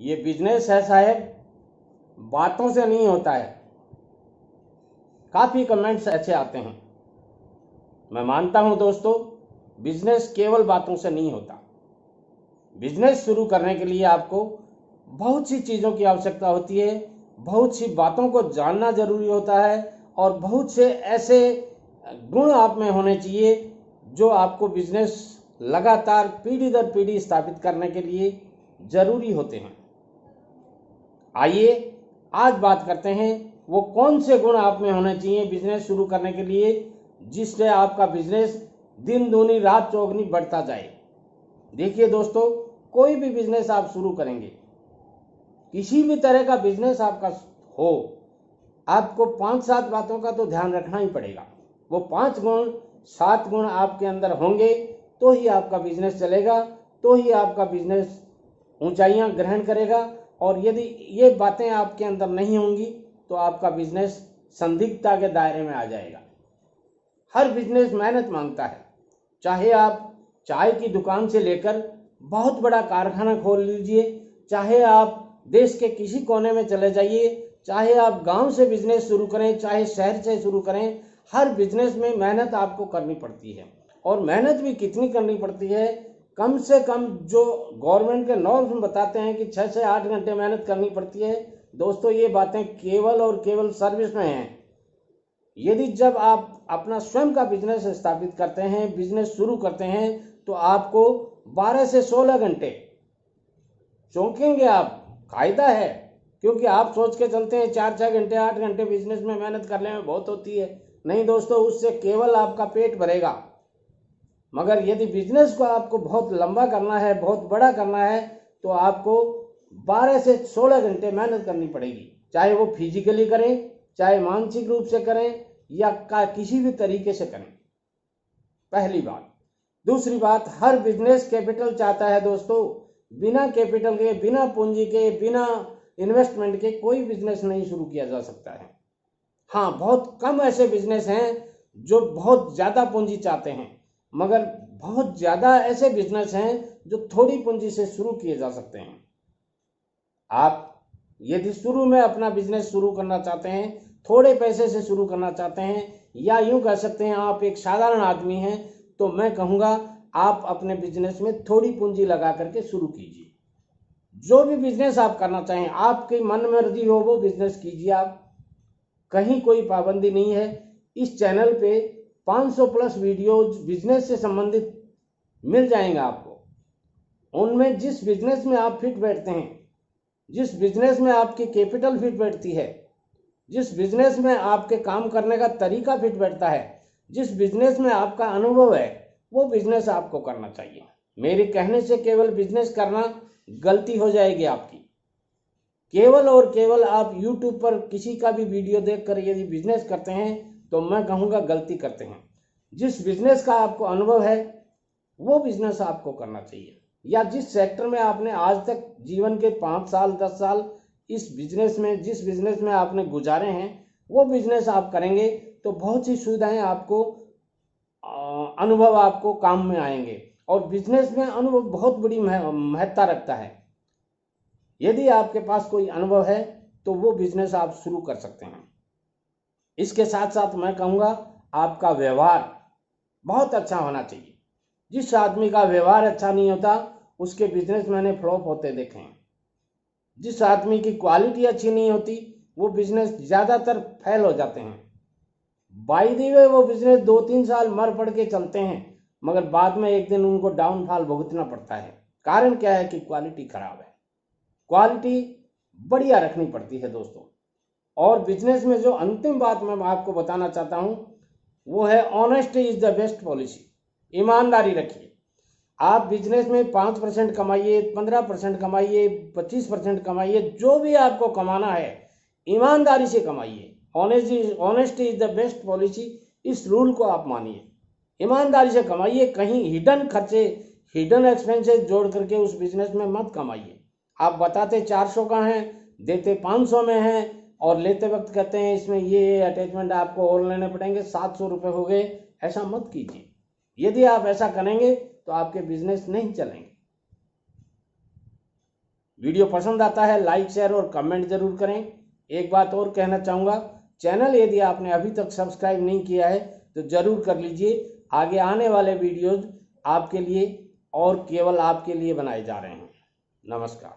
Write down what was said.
ये बिजनेस है साहब, बातों से नहीं होता है। काफ़ी कमेंट्स ऐसे आते हैं। मैं मानता हूं दोस्तों, बिजनेस केवल बातों से नहीं होता। बिजनेस शुरू करने के लिए आपको बहुत सी चीज़ों की आवश्यकता होती है, बहुत सी बातों को जानना जरूरी होता है और बहुत से ऐसे गुण आप में होने चाहिए जो आपको बिजनेस लगातार पीढ़ी दर पीढ़ी स्थापित करने के लिए जरूरी होते हैं। आइए आज बात करते हैं वो कौन से गुण आप में होने चाहिए बिजनेस शुरू करने के लिए, जिससे आपका बिजनेस दिन दूनी रात चौगुनी बढ़ता जाए। देखिए दोस्तों, कोई भी बिजनेस आप शुरू करेंगे, किसी भी तरह का बिजनेस आपका हो, आपको 5-7 बातों का तो ध्यान रखना ही पड़ेगा। वो 5 गुण 7 गुण आपके अंदर होंगे तो ही आपका बिजनेस चलेगा, तो ही आपका बिजनेस ऊंचाइयां ग्रहण करेगा। और यदि ये बातें आपके अंदर नहीं होंगी तो आपका बिजनेस संदिग्धता के दायरे में आ जाएगा। हर बिजनेस मेहनत मांगता है। चाहे आप चाय की दुकान से लेकर बहुत बड़ा कारखाना खोल लीजिए, चाहे आप देश के किसी कोने में चले जाइए, चाहे आप गांव से बिजनेस शुरू करें, चाहे शहर से शुरू करें, हर बिजनेस में मेहनत आपको करनी पड़ती है। और मेहनत भी कितनी करनी पड़ती है, कम से कम जो गवर्नमेंट के नॉर्म्स बताते हैं कि 6 से 8 घंटे मेहनत करनी पड़ती है। दोस्तों, ये बातें केवल और केवल सर्विस में हैं। यदि जब आप अपना स्वयं का बिजनेस स्थापित करते हैं, बिजनेस शुरू करते हैं, तो आपको 12 से 16 घंटे चौंकेंगे आप। कायदा है, क्योंकि आप सोच के चलते हैं 4-6 घंटे 8 घंटे बिजनेस में मेहनत करने में बहुत होती है। नहीं दोस्तों, उससे केवल आपका पेट भरेगा। मगर यदि बिजनेस को आपको बहुत लंबा करना है, बहुत बड़ा करना है, तो आपको 12 से 16 घंटे मेहनत करनी पड़ेगी। चाहे वो फिजिकली करें, चाहे मानसिक रूप से करें, या किसी भी तरीके से करें। पहली बात। दूसरी बात, हर बिजनेस कैपिटल चाहता है दोस्तों। बिना कैपिटल के, बिना पूंजी के, बिना इन्वेस्टमेंट के कोई बिजनेस नहीं शुरू किया जा सकता है। हाँ, बहुत कम ऐसे बिजनेस हैं जो बहुत ज़्यादा पूंजी चाहते हैं, मगर बहुत ज़्यादा ऐसे बिजनेस हैं जो थोड़ी पूंजी से शुरू किए जा सकते हैं। आप यदि शुरू में अपना बिजनेस शुरू करना चाहते हैं, थोड़े पैसे से शुरू करना चाहते हैं, या यूं कह सकते हैं आप एक साधारण आदमी हैं, तो मैं कहूँगा आप अपने बिजनेस में थोड़ी पूंजी लगा करके शुरू कीजिए। जो भी बिजनेस आप करना चाहें, आपकी मन मर्जी हो वो बिजनेस कीजिए। आप कहीं कोई पाबंदी नहीं है। इस चैनल पे 500 प्लस वीडियोज बिजनेस से संबंधित मिल जाएंगे आपको। उनमें जिस बिजनेस में आप फिट बैठते हैं, जिस बिजनेस में आपकी कैपिटल फिट बैठती है, जिस बिजनेस में आपके काम करने का तरीका फिट बैठता है, जिस बिजनेस में आपका अनुभव है, वो बिजनेस आपको करना चाहिए। मेरे कहने से केवल बिजनेस करना गलती हो जाएगी आपकी। केवल और केवल आप YouTube पर किसी का भी वीडियो देखकर यदि बिजनेस करते हैं तो मैं कहूँगा गलती करते हैं। जिस बिजनेस का आपको अनुभव है वो बिजनेस आपको करना चाहिए। या जिस सेक्टर में आपने आज तक जीवन के 5 साल 10 साल इस बिजनेस में, जिस बिजनेस में आपने गुजारे हैं, वो बिजनेस आप करेंगे तो बहुत सी सुविधाएं आपको, अनुभव आपको काम में आएंगे। और बिजनेस में अनुभव बहुत बड़ी महत्ता रखता है। यदि आपके पास कोई अनुभव है तो वो बिजनेस आप शुरू कर सकते हैं। इसके साथ साथ मैं कहूँगा आपका व्यवहार बहुत अच्छा होना चाहिए। जिस आदमी का व्यवहार अच्छा नहीं होता उसके बिजनेस मैंने फ्लॉप होते देखे हैं। जिस आदमी की क्वालिटी अच्छी नहीं होती वो बिजनेस ज़्यादातर फेल हो जाते हैं। बाय द वे वो बिजनेस 2-3 साल मर पड़ के चलते हैं, मगर बाद में एक दिन उनको डाउनफॉल भुगतना पड़ता है। कारण क्या है कि क्वालिटी खराब है। क्वालिटी बढ़िया रखनी पड़ती है दोस्तों। और बिजनेस में जो अंतिम बात मैं आपको बताना चाहता हूं वो है honesty is the best policy. ईमानदारी रखिए। आप बिजनेस में 5% कमाइए, 15% कमाइए, 25% कमाइए, जो भी आपको कमाना है ईमानदारी से कमाइए। Honesty is the best policy. इस रूल को आप मानिए, ईमानदारी से कमाइए। कहीं हिडन खर्चे, हिडन एक्सपेंसेस जोड़ करके उस बिजनेस में मत कमाइए। आप बताते 400 का है, देते 500 में है, और लेते वक्त कहते हैं इसमें ये अटैचमेंट आपको और लेने पड़ेंगे, 700 रुपये हो गए। ऐसा मत कीजिए। यदि आप ऐसा करेंगे तो आपके बिजनेस नहीं चलेंगे। वीडियो पसंद आता है लाइक शेयर और कमेंट जरूर करें। एक बात और कहना चाहूँगा, चैनल यदि आपने अभी तक सब्सक्राइब नहीं किया है तो ज़रूर कर लीजिए। आगे आने वाले वीडियोज़ आपके लिए और केवल आपके लिए बनाए जा रहे हैं। नमस्कार।